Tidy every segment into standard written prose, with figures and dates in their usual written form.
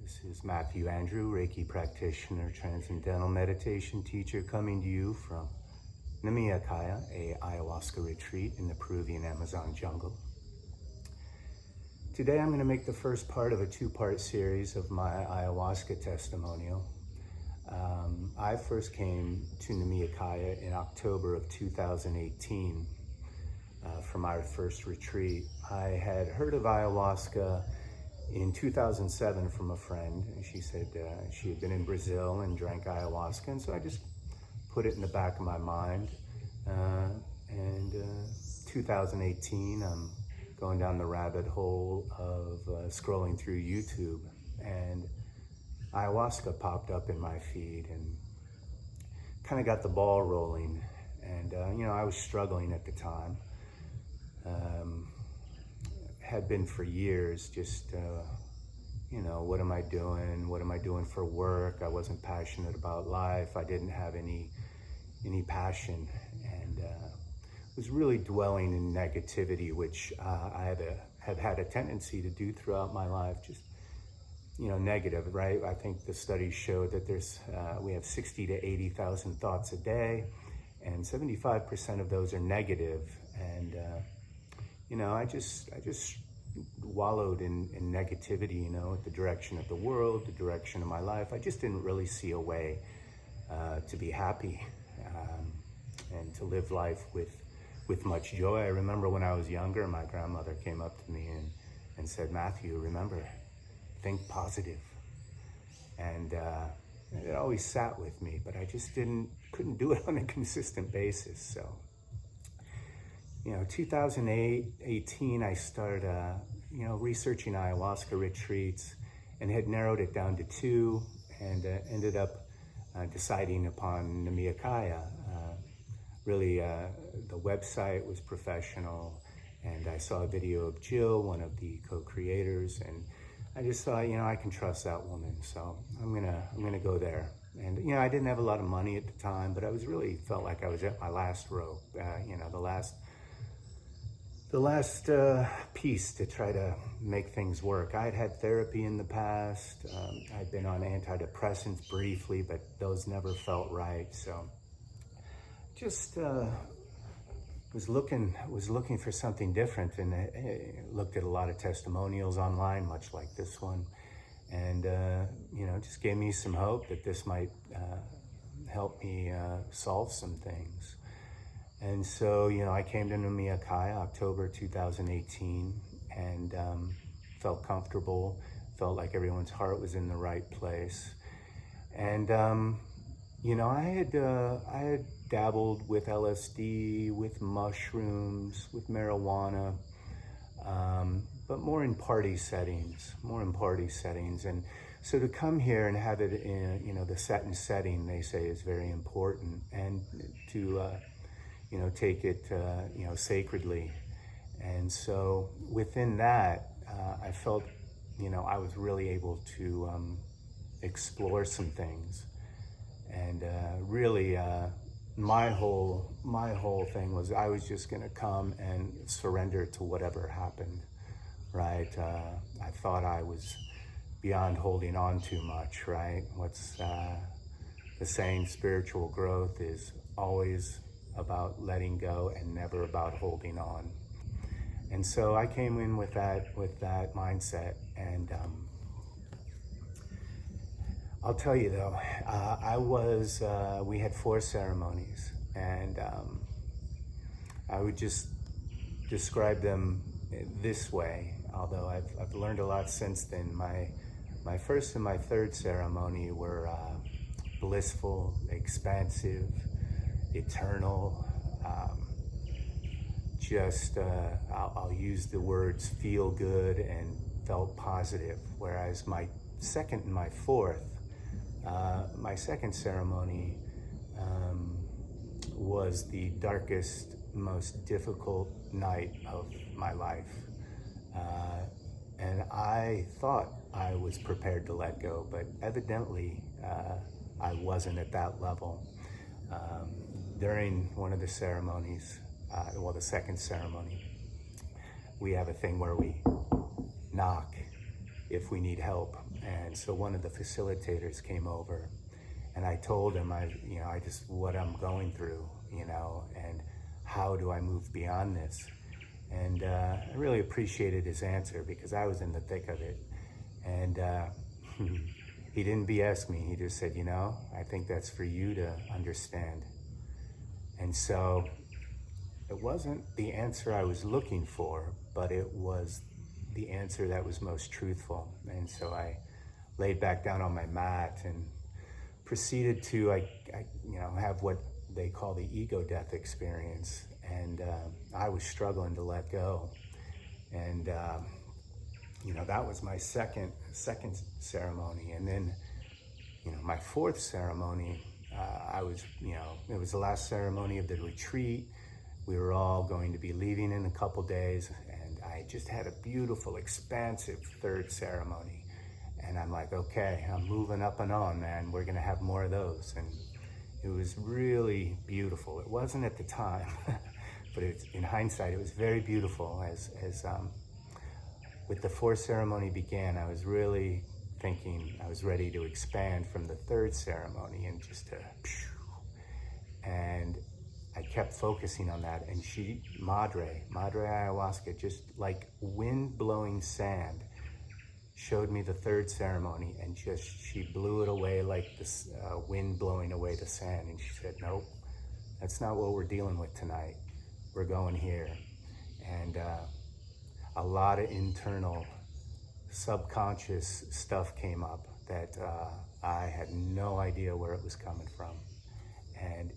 This is Matthew Andrew, Reiki practitioner, transcendental meditation teacher, coming to you from Nimea Kaya, a Ayahuasca retreat in the Peruvian Amazon jungle. Today I'm going to make the first part of a two-part series of my Ayahuasca testimonial. I first came to Nimea Kaya in October of 2018 from our first retreat. I had heard of Ayahuasca in 2007 from a friend. She said she had been in Brazil and drank ayahuasca, and so I just put it in the back of my mind. And 2018, I'm going down the rabbit hole of scrolling through YouTube, and ayahuasca popped up in my feed and kind of got the ball rolling. And I was struggling at the time. Had been for years, just what am I doing? What am I doing for work? I wasn't passionate about life. I didn't have any passion, and was really dwelling in negativity, which I have had a tendency to do throughout my life. Just negative, right? I think the studies show that we have 60 to 80,000 thoughts a day, and 75% of those are negative. And I just wallowed in negativity, the direction of the world, the direction of my life. I just didn't really see a way to be happy and to live life with much joy. I remember when I was younger, my grandmother came up to me and said, "Matthew, remember, think positive." And it always sat with me, but I just couldn't do it on a consistent basis. So 2018, I started, researching ayahuasca retreats and had narrowed it down to two, and ended up deciding upon Nimea Kaya. The website was professional, and I saw a video of Jill, one of the co-creators, and I just thought, I can trust that woman, so I'm gonna go there. And I didn't have a lot of money at the time, but I felt like I was at my last rope, the last piece to try to make things work. I'd had therapy in the past. I'd been on antidepressants briefly, but those never felt right. So just was looking for something different, and looked at a lot of testimonials online, much like this one, and just gave me some hope that this might help me solve some things. And so, I came to Nimea Kaya October 2018, and felt comfortable, felt like everyone's heart was in the right place. And, I had dabbled with LSD, with mushrooms, with marijuana, but more in party settings. And so to come here and have it in, the set and setting, they say, is very important, and to take it, sacredly. And so within that, I felt, I was really able to explore some things. And my whole thing was I was just going to come and surrender to whatever happened, right? I thought I was beyond holding on too much, right? What's the saying? Spiritual growth is always about letting go and never about holding on. And so I came in with that mindset, and I'll tell you though, we had 4 ceremonies, and I would just describe them this way, although I've learned a lot since then. My first and my third ceremony were blissful, expansive, eternal, I'll use the words feel good and felt positive, whereas my second and my fourth, my second ceremony was the darkest, most difficult night of my life, and I thought I was prepared to let go, but evidently I wasn't at that level. During one of the ceremonies, the second ceremony, we have a thing where we knock if we need help. And so one of the facilitators came over, and I told him, what I'm going through, and how do I move beyond this? And I really appreciated his answer, because I was in the thick of it. And he didn't BS me. He just said, I think that's for you to understand. And so it wasn't the answer I was looking for, but it was the answer that was most truthful. And so I laid back down on my mat and proceeded to have what they call the ego death experience. And I was struggling to let go. And that was my second ceremony. And then my fourth ceremony, it was the last ceremony of the retreat. We were all going to be leaving in a couple days, and I just had a beautiful, expansive third ceremony. And I'm like, okay, I'm moving up and on, man. We're gonna have more of those. And it was really beautiful. It wasn't at the time, but in hindsight, it was very beautiful. As with the fourth ceremony began, I was really thinking I was ready to expand from the third ceremony and and I kept focusing on that. And Madre Ayahuasca, just like wind blowing sand, showed me the third ceremony, and she blew it away like this wind blowing away the sand. And she said, nope, that's not what we're dealing with tonight. We're going here. And a lot of internal subconscious stuff came up that I had no idea where it was coming from. And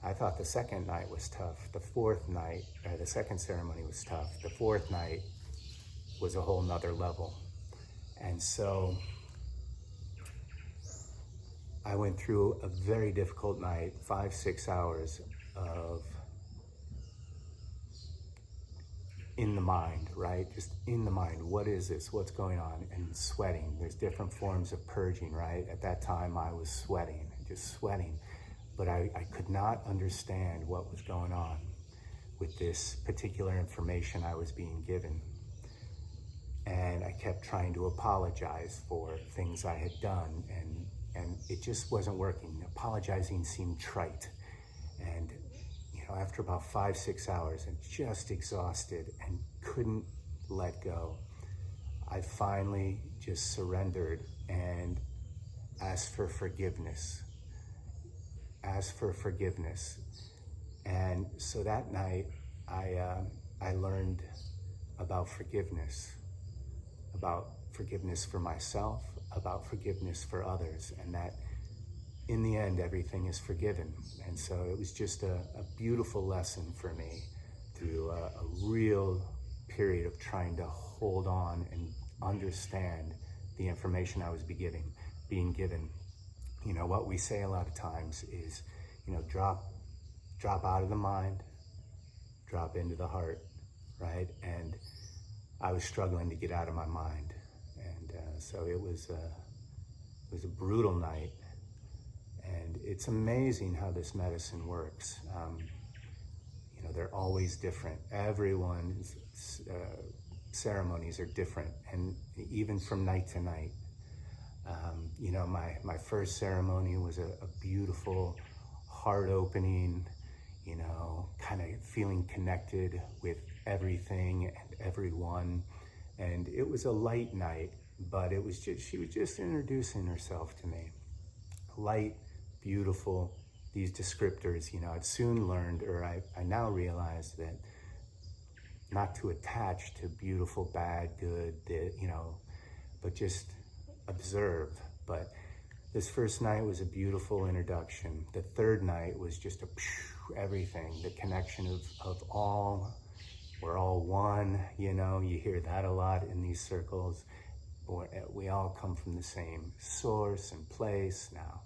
I thought the second night was tough. The second ceremony was tough. The fourth night was a whole nother level. And so I went through a very difficult night, 5-6 hours of in the mind, right? Just in the mind. What is this? What's going on? And sweating. There's different forms of purging, right? At that time, I was sweating, just sweating. But I could not understand what was going on with this particular information I was being given. And I kept trying to apologize for things I had done, and it just wasn't working. Apologizing seemed trite. And after about 5-6 hours and just exhausted and couldn't let go, I finally just surrendered and asked for forgiveness. And so that night, I learned about forgiveness for myself, about forgiveness for others, and that in the end, everything is forgiven. And so it was just a beautiful lesson for me through a real period of trying to hold on and understand the information I was being given. What we say a lot of times is, drop out of the mind, drop into the heart, right? And I was struggling to get out of my mind. And so it was a brutal night. And it's amazing how this medicine works. They're always different. Everyone's ceremonies are different, and even from night to night. My first ceremony was a beautiful, heart-opening, kind of feeling connected with everything and everyone. And it was a light night, but she was just introducing herself to me. Light, beautiful, these descriptors, I'd soon learned, or I now realize that not to attach to beautiful, bad, good, but just observe. But this first night was a beautiful introduction. The third night was just everything, the connection of all, we're all one, you hear that a lot in these circles. We all come from the same source and place. Now,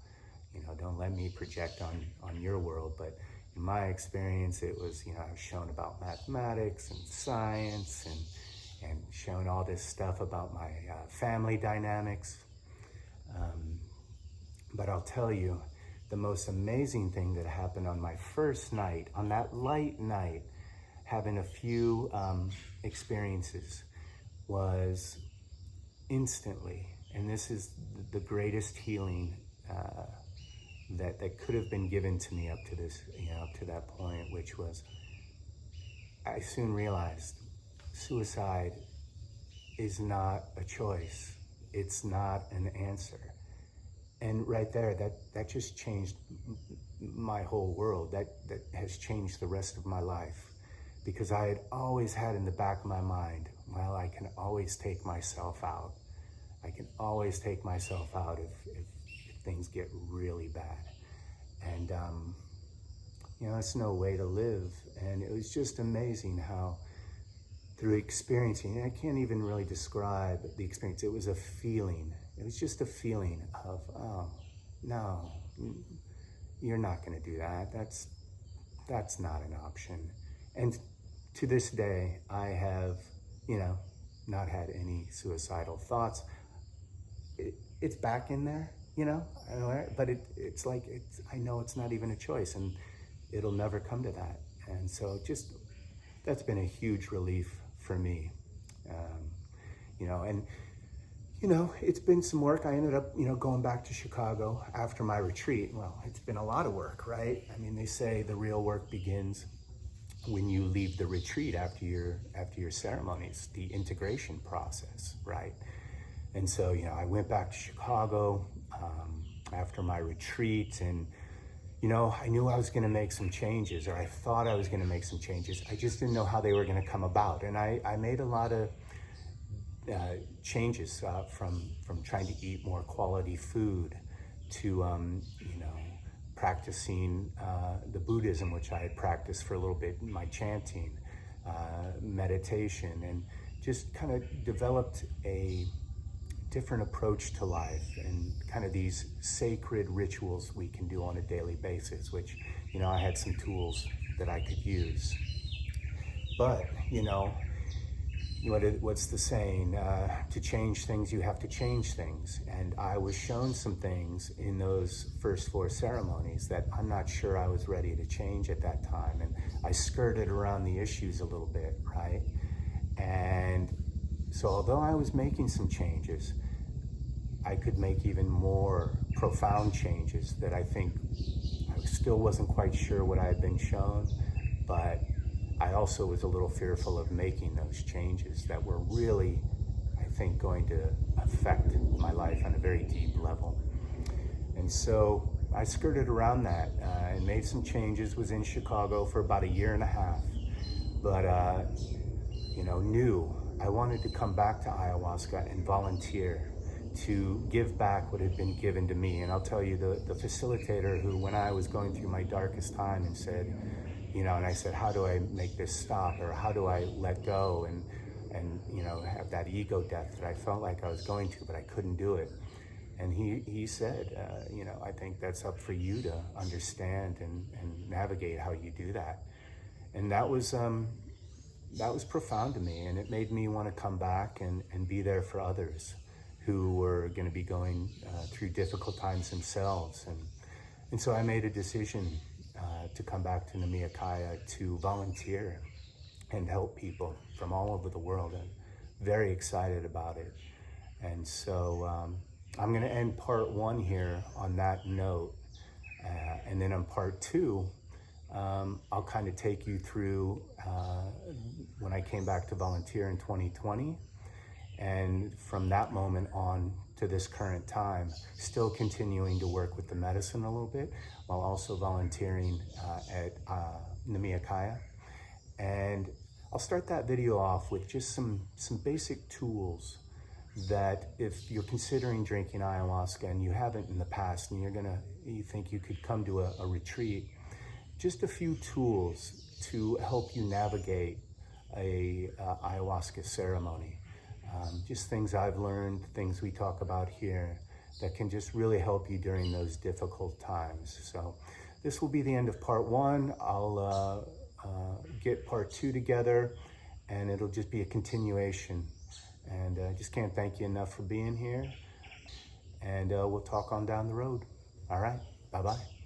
don't let me project on your world, but in my experience, it was, I was shown about mathematics and science and shown all this stuff about my family dynamics. But I'll tell you, the most amazing thing that happened on my first night, on that light night, having a few experiences, was instantly, and this is the greatest healing that could have been given to me up to this, up to that point, which was, I soon realized suicide is not a choice. It's not an answer. And right there, that just changed my whole world. That has changed the rest of my life, because I had always had in the back of my mind, well, I can always take myself out. I can always take myself out if things get really bad. And, it's no way to live. And it was just amazing how, through experiencing, and I can't even really describe the experience, it was a feeling. It was just a feeling of, oh, no, you're not gonna do that. That's not an option. And to this day, I have, not had any suicidal thoughts. It's back in there, but it's like, I know it's not even a choice, and it'll never come to that. And so that's been a huge relief for me. It's been some work. I ended up, going back to Chicago after my retreat. Well, it's been a lot of work, right? I mean, they say the real work begins when you leave the retreat after your ceremonies, the integration process, right? And so, I went back to Chicago after my retreat, and I knew I was going to make some changes, or I thought I was going to make some changes. I just didn't know how they were going to come about. And I made a lot of changes from trying to eat more quality food to, practicing the Buddhism, which I had practiced for a little bit, my chanting, meditation, and just kind of developed a different approach to life and kind of these sacred rituals we can do on a daily basis, which, I had some tools that I could use. But, what's the saying? To change things, you have to change things. And I was shown some things in those first 4 ceremonies that I'm not sure I was ready to change at that time. And I skirted around the issues a little bit, right? And so although I was making some changes, I could make even more profound changes that I think I still wasn't quite sure what I had been shown, but I also was a little fearful of making those changes that were really, I think, going to affect my life on a very deep level. And so I skirted around that and made some changes, was in Chicago for about 1.5 years, but knew I wanted to come back to ayahuasca and volunteer to give back what had been given to me. And I'll tell you, the facilitator who, when I was going through my darkest time, and said, and I said, how do I make this stop, or how do I let go and have that ego death that I felt like I was going to, but I couldn't do it. And he said, I think that's up for you to understand and navigate how you do that. And that was profound to me, and it made me want to come back and be there for others who were going to be going through difficult times themselves. And so I made a decision to come back to Nimea Kaya to volunteer and help people from all over the world. I'm very excited about it. And so I'm going to end part 1 here on that note. And then on part 2, I'll kind of take you through when I came back to volunteer in 2020. And from that moment on to this current time, still continuing to work with the medicine a little bit, while also volunteering at Nimea Kaya. And I'll start that video off with just some basic tools that, if you're considering drinking ayahuasca and you haven't in the past, and you think you could come to a retreat, just a few tools to help you navigate a ayahuasca ceremony. Just things I've learned, things we talk about here, that can just really help you during those difficult times. So this will be the end of part 1. I'll get part 2 together, and it'll just be a continuation. And I just can't thank you enough for being here. And we'll talk on down the road. All right, bye-bye.